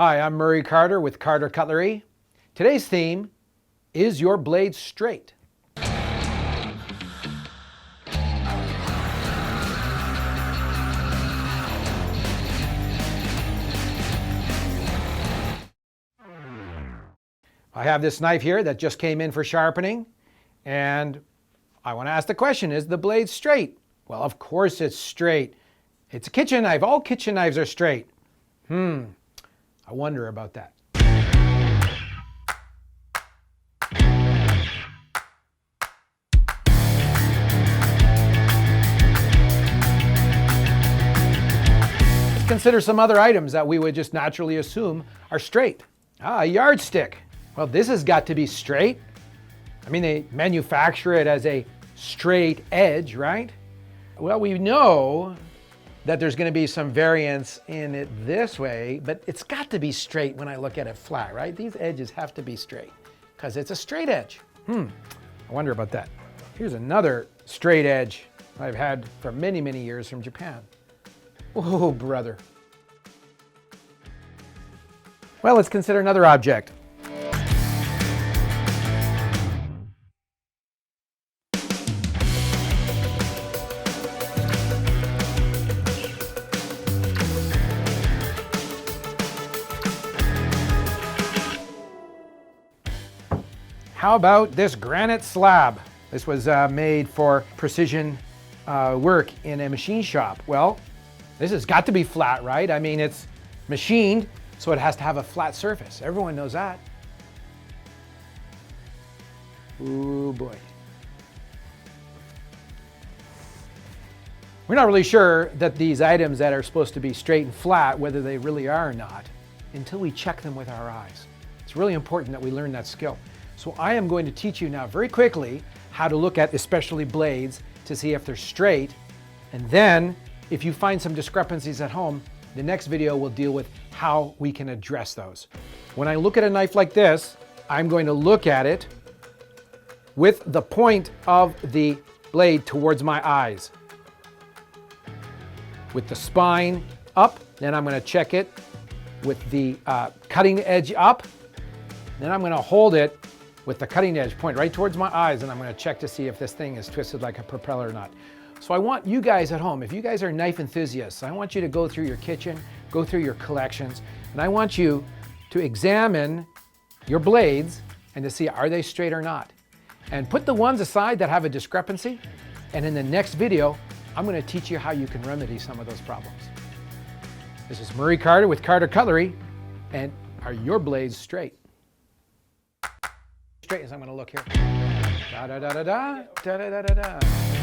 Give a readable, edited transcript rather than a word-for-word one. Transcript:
Hi, I'm Murray Carter with Carter Cutlery. Today's theme is your blade straight? I have this knife here that just came in for sharpening, and I want to ask the question, is the blade straight? Well, of course it's straight. It's a kitchen knife. All kitchen knives are straight. I wonder about that. Let's consider some other items that we would just naturally assume are straight. A yardstick. Well, this has got to be straight. I mean, they manufacture it as a straight edge, right? Well, we know that there's going to be some variance in it this way, but it's got to be straight when I look at it flat, right? These edges have to be straight because it's a straight edge. I wonder about that. Here's another straight edge I've had for many, many years from Japan. Oh, brother. Well, let's consider another object. How about this granite slab? This was made for precision work in a machine shop. Well, this has got to be flat, right? I mean, it's machined, so it has to have a flat surface. Everyone knows that. Ooh, boy. We're not really sure that these items that are supposed to be straight and flat, whether they really are or not, until we check them with our eyes. It's really important that we learn that skill. So I am going to teach you now very quickly how to look at especially blades to see if they're straight. And then if you find some discrepancies at home, the next video will deal with how we can address those. When I look at a knife like this, I'm going to look at it with the point of the blade towards my eyes. With the spine up, then I'm going to check it with the cutting edge up. Then I'm going to hold it with the cutting edge point right towards my eyes, and I'm going to check to see if this thing is twisted like a propeller or not. So I want you guys at home, if you guys are knife enthusiasts, I want you to go through your kitchen, go through your collections, and I want you to examine your blades and to see are they straight or not. And put the ones aside that have a discrepancy, and in the next video, I'm going to teach you how you can remedy some of those problems. This is Murray Carter with Carter Cutlery, and are your blades straight? Straight as I'm going to look here. Da da da da da da da da da.